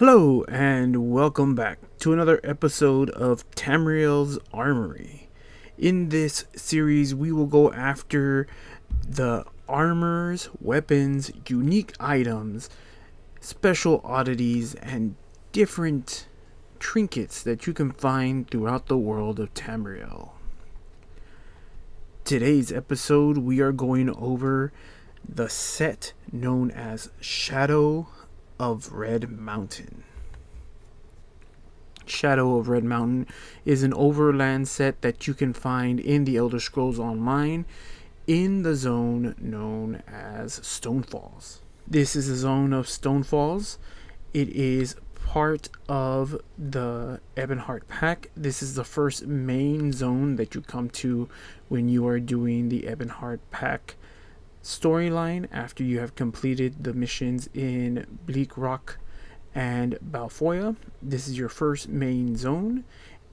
Hello, and welcome back to another episode of Tamriel's Armory. In this series, we will go after the armors, weapons, unique items, special oddities, and different trinkets that you can find throughout the world of Tamriel. Today's episode, we are going over the set known as Shadow of Red Mountain. Shadow of Red Mountain is an overland set that you can find in the Elder Scrolls Online in the zone known as Stonefalls. This is a zone of Stonefalls. It is part of the Ebonheart Pack. This is the first main zone that you come to when you are doing the Ebonheart Pack storyline after you have completed the missions in Bleak Rock and Balfoya. This is your first main zone,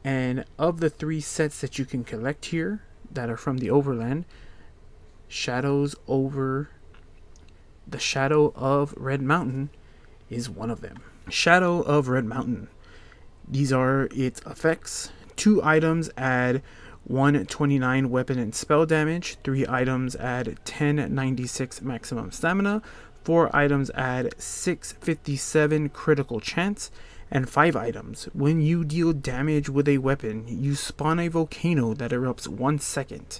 and of the 3 sets that you can collect here that are from the Overland, the Shadow of Red Mountain is one of them. Shadow of Red Mountain. These are its effects. 2 items add 129 weapon and spell damage, 3 items add 1096 maximum stamina, 4 items add 657 critical chance, and 5 items. When you deal damage with a weapon, you spawn a volcano that erupts 1 second,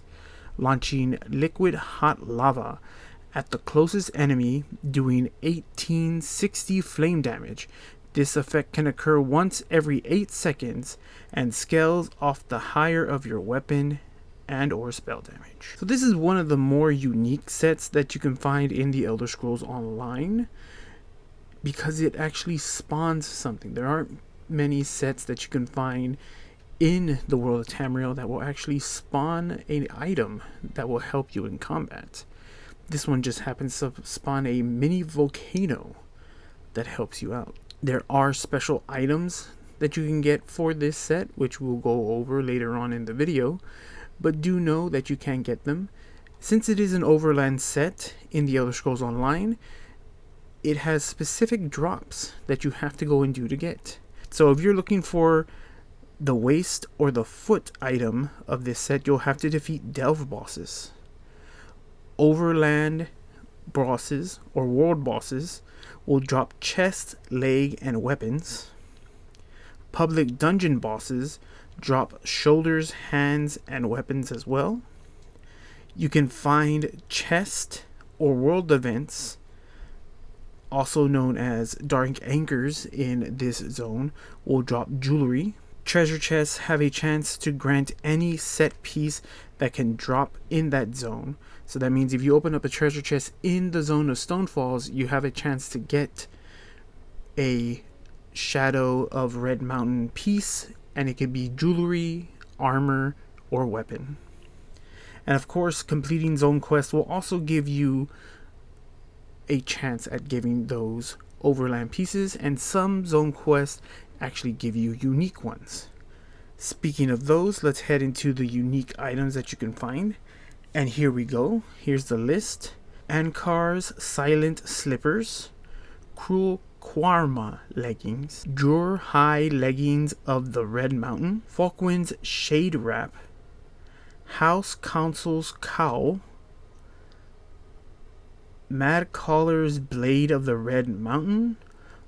launching liquid hot lava at the closest enemy, doing 1860 flame damage. This effect can occur once every 8 seconds and scales off the higher of your weapon and or spell damage. So this is one of the more unique sets that you can find in the Elder Scrolls Online because it actually spawns something. There aren't many sets that you can find in the world of Tamriel that will actually spawn an item that will help you in combat. This one just happens to spawn a mini volcano that helps you out. There are special items that you can get for this set, which we'll go over later on in the video, but do know that you can get them. Since it is an overland set in the Elder Scrolls Online, it has specific drops that you have to go and do to get. So if you're looking for the waist or the foot item of this set, you'll have to defeat delve bosses. Overland bosses or world bosses will drop chest, leg, and weapons. Public dungeon bosses drop shoulders, hands, and weapons as well. You can find chest or world events, also known as dark anchors in this zone, will drop jewelry. Treasure chests have a chance to grant any set piece that can drop in that zone. So that means if you open up a treasure chest in the zone of Stonefalls, you have a chance to get a Shadow of Red Mountain piece, and it could be jewelry, armor, or weapon. And of course, completing zone quests will also give you a chance at giving those overland pieces, and some zone quests actually give you unique ones. Speaking of those, let's head into the unique items that you can find. And here we go. Here's the list. Ankar's Silent Slippers, Cruel Quarma Leggings, Jur High Leggings of the Red Mountain, Falkwind's Shade Wrap, House Council's Cowl, Mad Collar's Blade of the Red Mountain,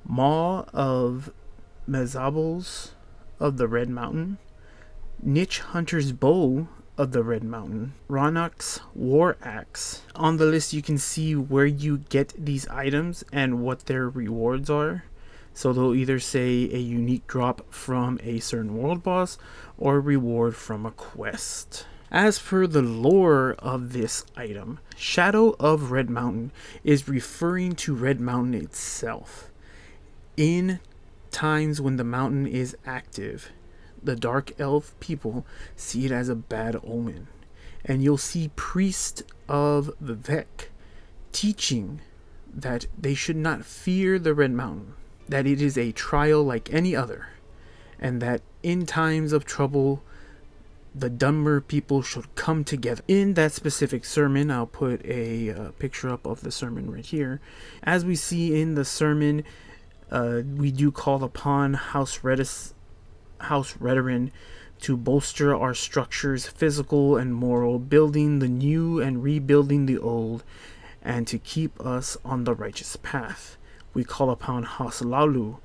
Maw of Mezables of the Red Mountain, Niche Hunter's Bow of the Red Mountain, Ronak's War Axe. On the list you can see where you get these items and what their rewards are. So they'll either say a unique drop from a certain world boss or a reward from a quest. As for the lore of this item, Shadow of Red Mountain is referring to Red Mountain itself. In times when the mountain is active, the Dark Elf people see it as a bad omen. And you'll see priests of Vivek teaching that they should not fear the Red Mountain, that it is a trial like any other, and that in times of trouble, the Dunmer people should come together. In that specific sermon, I'll put a picture up of the sermon right here. As we see in the sermon, We do call upon House Redarin to bolster our structures, physical and moral, building the new and rebuilding the old, and to keep us on the righteous path. We call upon House Laulu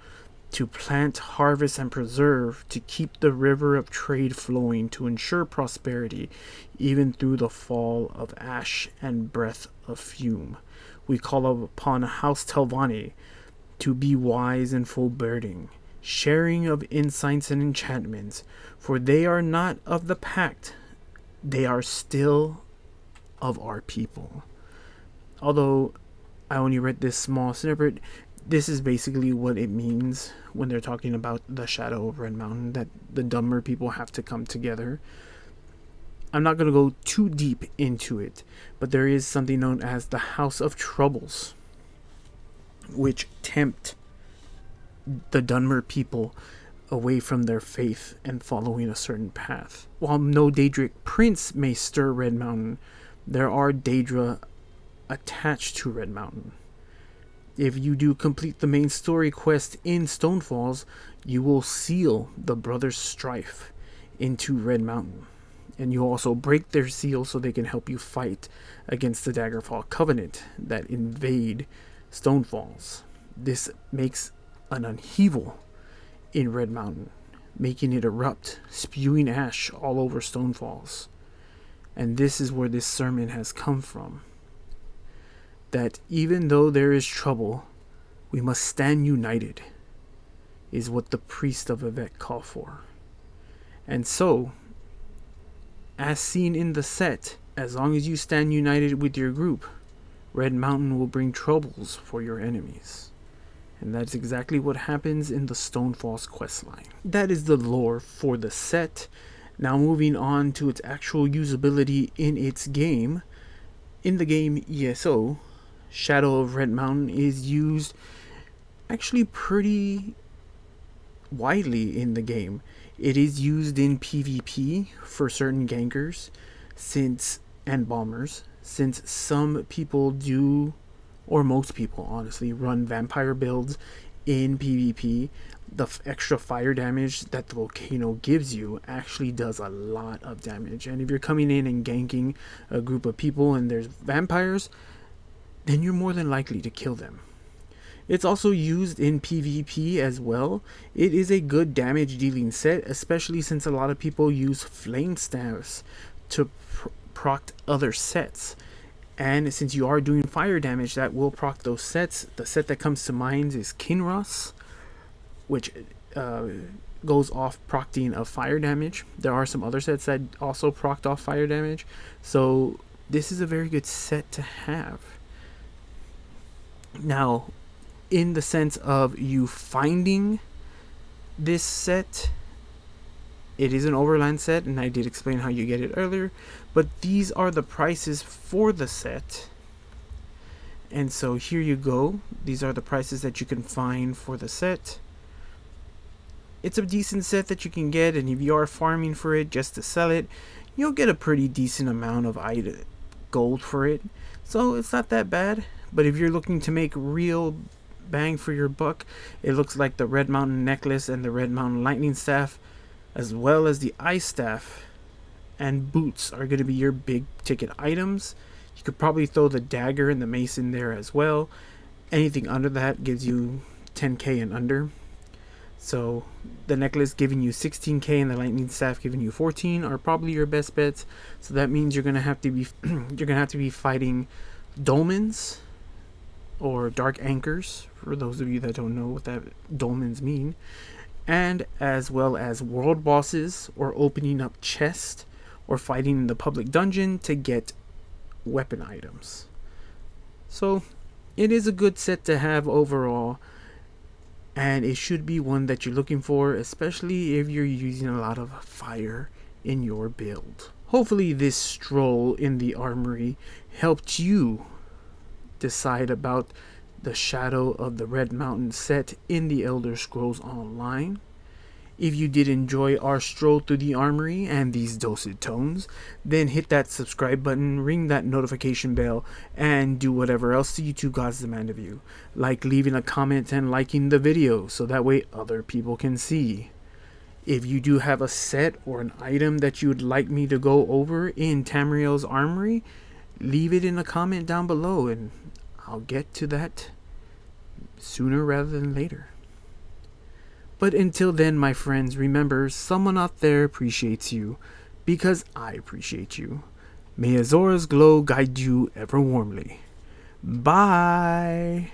to plant, harvest, and preserve, to keep the river of trade flowing, to ensure prosperity, even through the fall of ash and breath of fume. We call upon House Telvanni to be wise and forbearing, sharing of insights and enchantments, for they are not of the pact, they are still of our people. Although I only read this small snippet, this is basically what it means when they're talking about the shadow of Red Mountain, that the dumber people have to come together. I'm not going to go too deep into it, but there is something known as the House of Troubles, which tempt the Dunmer people away from their faith and following a certain path. While no Daedric prince may stir Red Mountain, there are Daedra attached to Red Mountain. If you do complete the main story quest in Stonefalls, you will seal the Brothers' Strife into Red Mountain. And you also break their seal so they can help you fight against the Daggerfall Covenant that invade Stonefalls. This makes an upheaval in Red Mountain, making it erupt, spewing ash all over Stonefalls. And this is where this sermon has come from. That even though there is trouble, we must stand united, is what the priest of Vivec call for. And so, as seen in the set, as long as you stand united with your group, Red Mountain will bring troubles for your enemies. And that's exactly what happens in the Stonefalls questline. That is the lore for the set. Now moving on to its actual usability in its game. In the game ESO, Shadow of Red Mountain is used actually pretty widely in the game. It is used in PvP for certain gankers and bombers, since some people do, or most people honestly, run vampire builds in PvP. The extra fire damage that the volcano gives you actually does a lot of damage. And if you're coming in and ganking a group of people and there's vampires, then you're more than likely to kill them. It's also used in PvP as well. It is a good damage dealing set, especially since a lot of people use flame staffs to proc other sets. And since you are doing fire damage, that will proc those sets. The set that comes to mind is Kinross, which goes off procting of fire damage. There are some other sets that also proc off fire damage. So this is a very good set to have. Now, in the sense of you finding this set, it is an overland set, and I did explain how you get it earlier, but these are the prices for the set. And so here you go. These are the prices that you can find for the set. It's a decent set that you can get, and if you are farming for it just to sell it, you'll get a pretty decent amount of gold for it. So it's not that bad. But if you're looking to make real bang for your buck, it looks like the Red Mountain necklace and the Red Mountain lightning staff, as well as the ice staff and boots, are going to be your big ticket items. You could probably throw the dagger and the mace in there as well. Anything under that gives you 10k and under. So the necklace giving you 16k and the lightning staff giving you 14 are probably your best bets. So that means you're going to have to be fighting dolmens or dark anchors, for those of you that don't know what that dolmens mean, and as well as world bosses, or opening up chests, or fighting in the public dungeon to get weapon items. So it is a good set to have overall, and it should be one that you're looking for, especially if you're using a lot of fire in your build. Hopefully this stroll in the Armory helped you decide about the Shadow of the Red Mountain set in the Elder Scrolls Online. If you did enjoy our stroll through the armory and these dulcet tones, then hit that subscribe button, ring that notification bell, and do whatever else the YouTube gods demand of you, like leaving a comment and liking the video so that way other people can see. If you do have a set or an item that you would like me to go over in Tamriel's armory, leave it in a comment down below and I'll get to that sooner rather than later. But until then, my friends, remember, someone out there appreciates you because I appreciate you. May Azora's glow guide you ever warmly. Bye!